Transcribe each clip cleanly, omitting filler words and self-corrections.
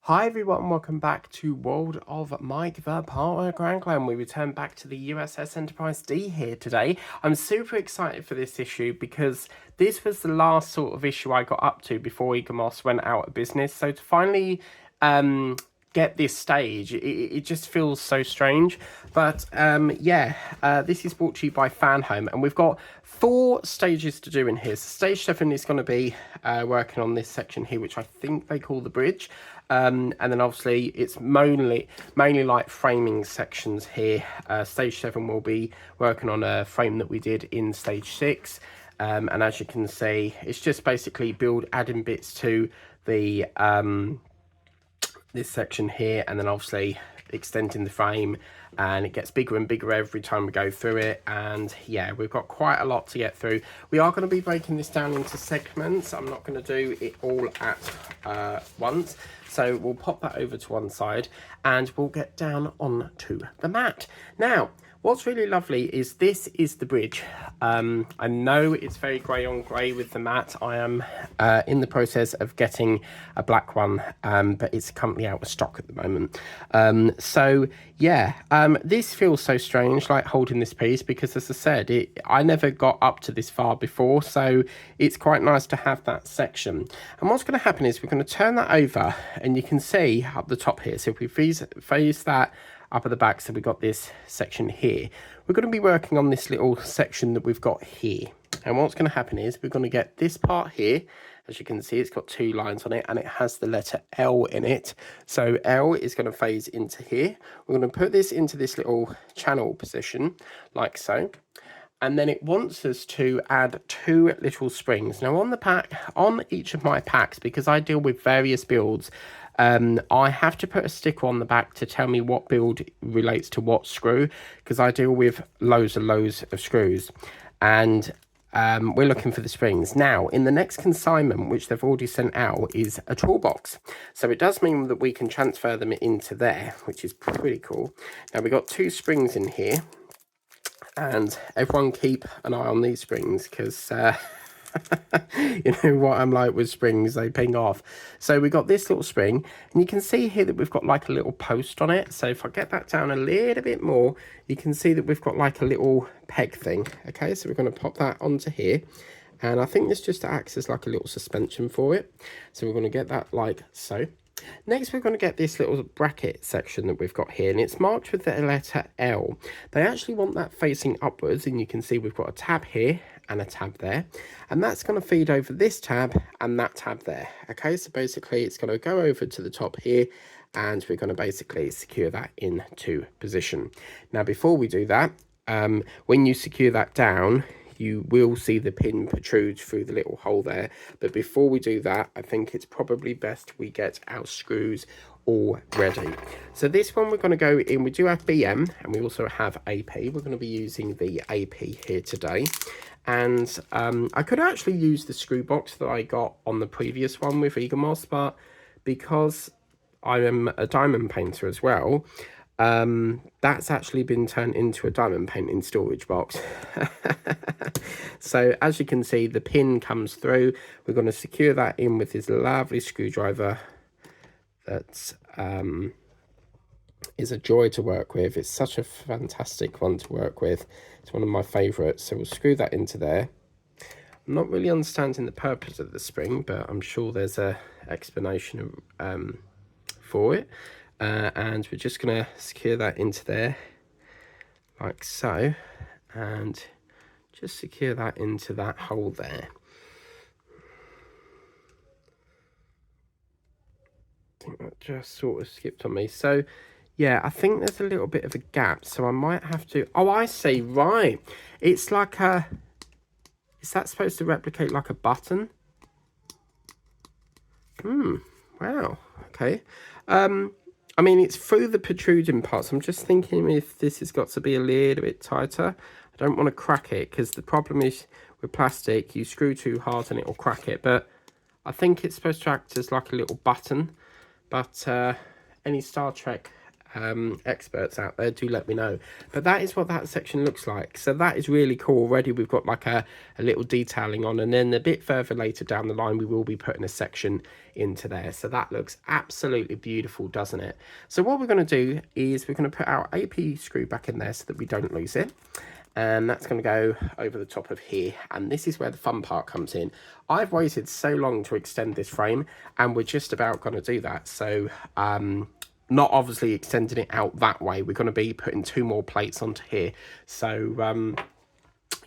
Hi everyone, welcome back to World of Mike the Partner Grand Clan. We return back to the U.S.S. Enterprise D here today. I'm super excited for this issue because this was the last sort of issue I got up to before U.S.S went out of business. So to finally get this stage, it just feels so strange. But this is brought to you by Fan Home, and we've got 4 stages to do in here. So stage 7 is going to be working on this section here, which I think they call the bridge. And then obviously it's mainly like framing sections here. Stage 7 will be working on a frame that we did in stage 6. And as you can see, it's just basically adding bits to the this section here, and then obviously extending the frame, and it gets bigger and bigger every time we go through it. And yeah, we've got quite a lot to get through. We are going to be breaking this down into segments. I'm not going to do it all at once, so we'll pop that over to one side and we'll get down onto the mat. Now what's really lovely is this is the bridge. I know it's very grey on grey with the mat. I am in the process of getting a black one, but it's currently out of stock at the moment. This feels so strange, like holding this piece, because as I said, I never got up to this far before, so it's quite nice to have that section. And what's going to happen is we're going to turn that over, and you can see up the top here. So if we face that up at the back, so we've got this section here, we're going to be working on this little section that we've got here. And what's going to happen is we're going to get this part here. As you can see, it's got 2 lines on it, and it has the letter L in it. So L is going to phase into here. We're going to put this into this little channel position like so. And then it wants us to add 2 little springs. Now on the pack, on each of my packs, because I deal with various builds, I have to put a sticker on the back to tell me what build relates to what screw, because I deal with loads and loads of screws, and we're looking for the springs. Now in the next consignment, which they've already sent out, is a toolbox, so it does mean that we can transfer them into there, which is pretty cool. Now we've got 2 springs in here, and everyone keep an eye on these springs, because you know what I'm like with springs, they ping off. So we got this little spring, and you can see here that we've got like a little post on it. So if I get that down a little bit more, you can see that we've got like a little peg thing. Okay, so we're going to pop that onto here, and I think this just acts as like a little suspension for it. So we're going to get that like so. Next, we're going to get this little bracket section that we've got here, and it's marked with the letter L. They actually want that facing upwards, and you can see we've got a tab here and a tab there, and that's going to feed over this tab and that tab there. Okay, so basically it's going to go over to the top here, and we're going to basically secure that into position. Now before we do that, when you secure that down, you will see the pin protrude through the little hole there. But before we do that, I think it's probably best we get our screws all ready. So this one we're going to go in, we do have BM and we also have AP. We're going to be using the AP here today. And I could actually use the screw box that I got on the previous one with U.S.S, but because I am a diamond painter as well, that's actually been turned into a diamond painting storage box. So as you can see, the pin comes through. We're going to secure that in with this lovely screwdriver that is a joy to work with. It's such a fantastic one to work with. It's one of my favorites. So we'll screw that into there. I'm not really understanding the purpose of the spring, but I'm sure there's a explanation for it. And we're just going to secure that into there like so, and just secure that into that hole there. I think that just sort of skipped on me. So yeah, I think there's a little bit of a gap, so I might have to, oh I see, right, it's like a, is that supposed to replicate like a button? Wow, okay. I mean, it's through the protruding parts. I'm just thinking if this has got to be a little bit tighter. I don't want to crack it, because the problem is with plastic, you screw too hard and it will crack it. But I think it's supposed to act as like a little button. But any Star Trek experts out there, do let me know. But that is what that section looks like. So that is really cool. Already we've got like a little detailing on, and then a bit further later down the line we will be putting a section into there. So that looks absolutely beautiful, doesn't it? So what we're going to do is we're going to put our AP screw back in there so that we don't lose it. And that's going to go over the top of here, and this is where the fun part comes in. I've waited so long to extend this frame, and we're just about going to do that. So not obviously extending it out that way, we're going to be putting 2 more plates onto here. So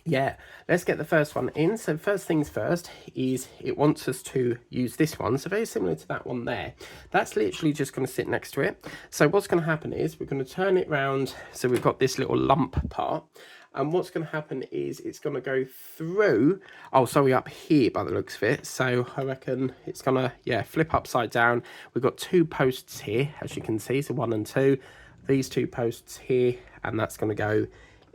yeah, let's get the first one in. So first things first is it wants us to use this one, so very similar to that one there. That's literally just going to sit next to it. So what's going to happen is we're going to turn it round, so we've got this little lump part, and what's going to happen is it's going to go through, oh sorry, up here by the looks of it. So I reckon it's going to, yeah, flip upside down. We've got 2 posts here, as you can see, so 1 and 2, these 2 posts here, and that's going to go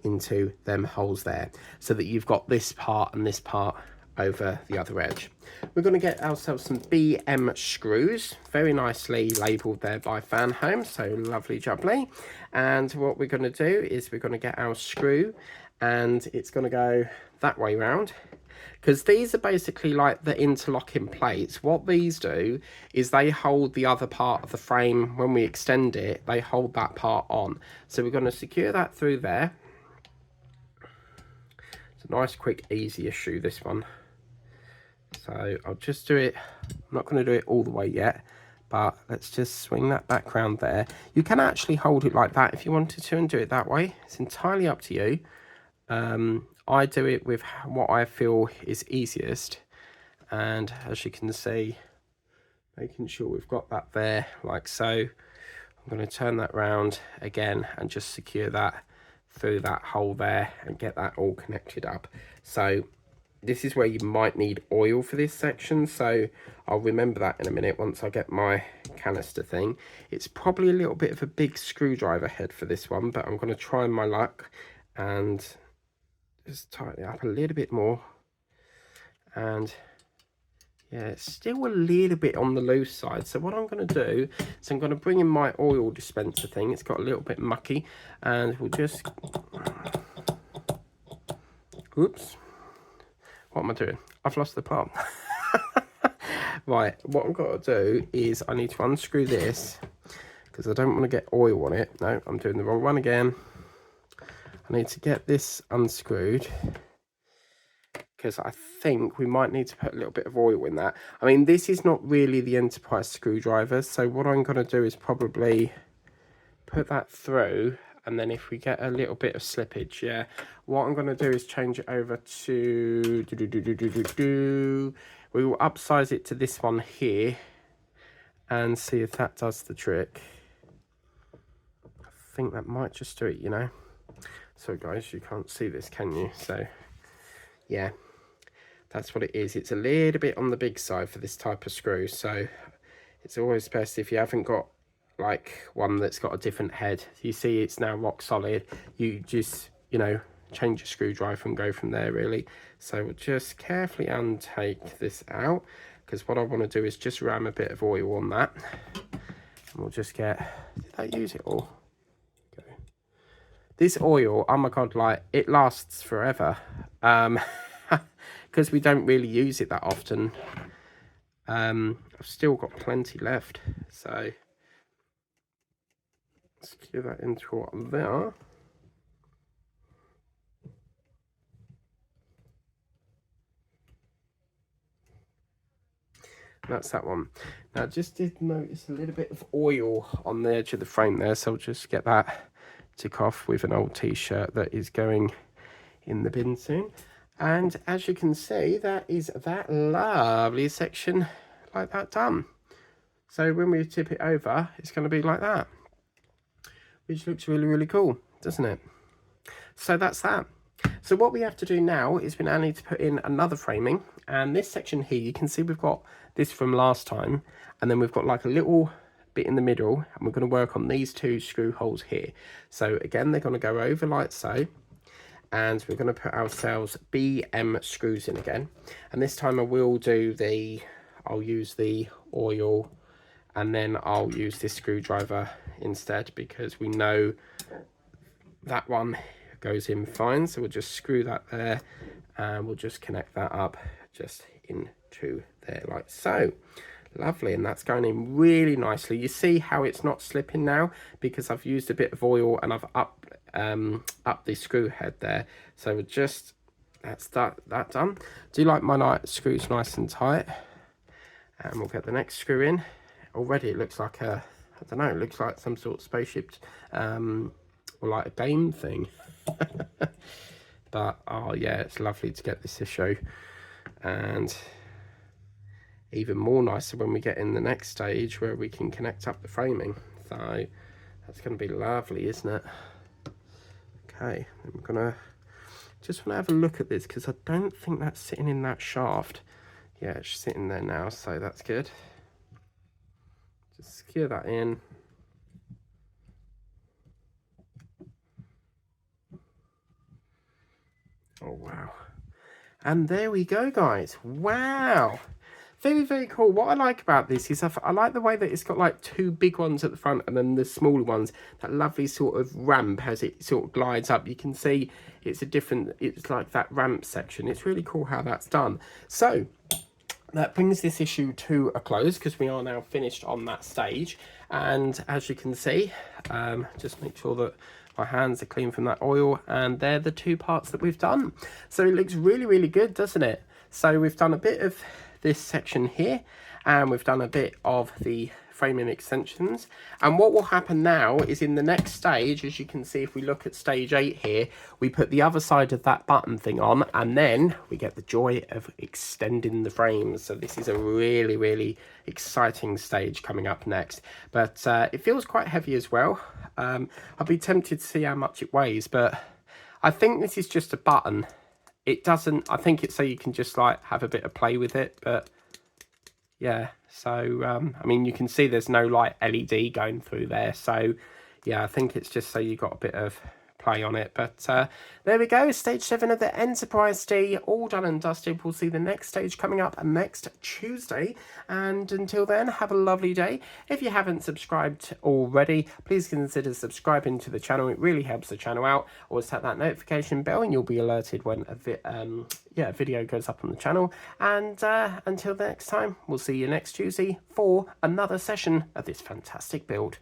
into them holes there, so that you've got this part and this part over the other edge. We're going to get ourselves some BM screws, very nicely labelled there by Fan Home, so lovely jubbly. And what we're going to do is we're going to get our screw, and it's going to go that way round, because these are basically like the interlocking plates. What these do is they hold the other part of the frame. When we extend it, they hold that part on. So we're going to secure that through there. It's a nice, quick, easy issue, this one. So I'll just do it. I'm not going to do it all the way yet, but let's just swing that back round there. You can actually hold it like that if you wanted to and do it that way. It's entirely up to you. I do it with what I feel is easiest, and as you can see, making sure we've got that there like so. I'm going to turn that round again and just secure that through that hole there and get that all connected up. So this is where you might need oil for this section, so I'll remember that in a minute once I get my canister thing. It's probably a little bit of a big screwdriver head for this one, but I'm going to try my luck and just tighten it up a little bit more. And yeah, it's still a little bit on the loose side. So what I'm going to do is I'm going to bring in my oil dispenser thing. It's got a little bit mucky, and we'll just, oops, what am I doing? I've lost the part. Right, what I've got to do is I need to unscrew this, because I don't want to get oil on it. No, I'm doing the wrong one again. I need to get this unscrewed, because I think we might need to put a little bit of oil in that. I mean, this is not really the Enterprise screwdriver, so what I'm going to do is probably put that through, and then if we get a little bit of slippage, yeah, what I'm going to do is change it over to, we will upsize it to this one here, and see if that does the trick. I think that might just do it, you know. So guys, you can't see this, can you? So yeah, that's what it is. It's a little bit on the big side for this type of screw, so it's always best if you haven't got like one that's got a different head. You see it's now rock solid, you just, you know, change your screwdriver and go from there really. So we'll just carefully untake this out, because what I want to do is just ram a bit of oil on that, and we'll just get, did I use it all? Okay. This oil, oh my god, like it lasts forever, because we don't really use it that often. I've still got plenty left, so secure that into there. That's that one. Now I just did notice a little bit of oil on the edge of the frame there, so I'll just get that tick off with an old t-shirt that is going in the bin soon. And as you can see, that is that lovely section like that done. So when we tip it over, it's going to be like that, which looks really, really cool, doesn't it? So that's that. So what we have to do now is we now need to put in another framing, and this section here, you can see we've got this from last time, and then we've got like a little bit in the middle, and we're going to work on these 2 screw holes here. So again, they're going to go over like so, and we're going to put ourselves BM screws in again, and this time I will do the, I'll use the oil and then I'll use this screwdriver instead, because we know that one goes in fine. So we'll just screw that there, and we'll just connect that up just into there like so. Lovely, and that's going in really nicely. You see how it's not slipping now because I've used a bit of oil and I've up the screw head there. So we're just, that's that done. Do like my screws nice and tight, and we'll get the next screw in. Already it looks like a, I don't know, it looks like some sort of spaceship or like a game thing. But oh yeah, it's lovely to get this issue, and even more nicer when we get in the next stage where we can connect up the framing. So that's going to be lovely, isn't it? Okay, then we're gonna just want to have a look at this because I don't think that's sitting in that shaft. Yeah, it's sitting there now, so that's good. Just secure that in. Oh wow, and there we go, guys. Wow, very, very cool. What I like about this is I like the way that it's got like two big ones at the front and then the smaller ones. That lovely sort of ramp as it sort of glides up. You can see it's a different, it's like that ramp section. It's really cool how that's done. So that brings this issue to a close because we are now finished on that stage. And as you can see, just make sure that my hands are clean from that oil, and they're the two parts that we've done. So it looks really, really good, doesn't it? So we've done a bit of this section here, and we've done a bit of the framing extensions. And what will happen now is in the next stage, as you can see, if we look at stage 8 here, we put the other side of that button thing on, and then we get the joy of extending the frames. So this is a really, really exciting stage coming up next. But it feels quite heavy as well. I'd be tempted to see how much it weighs, but I think this is just a button. It doesn't, I think it's so you can just like have a bit of play with it, but yeah. So I mean, you can see there's no like LED going through there, so yeah, I think it's just so you got a bit of play on it. But there we go, stage 7 of the Enterprise D, all done and dusted. We'll see the next stage coming up next Tuesday, and until then, have a lovely day. If you haven't subscribed already, please consider subscribing to the channel. It really helps the channel out. Always tap that notification bell and you'll be alerted when a video goes up on the channel. And until the next time, we'll see you next Tuesday for another session of this fantastic build.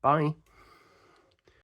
Bye.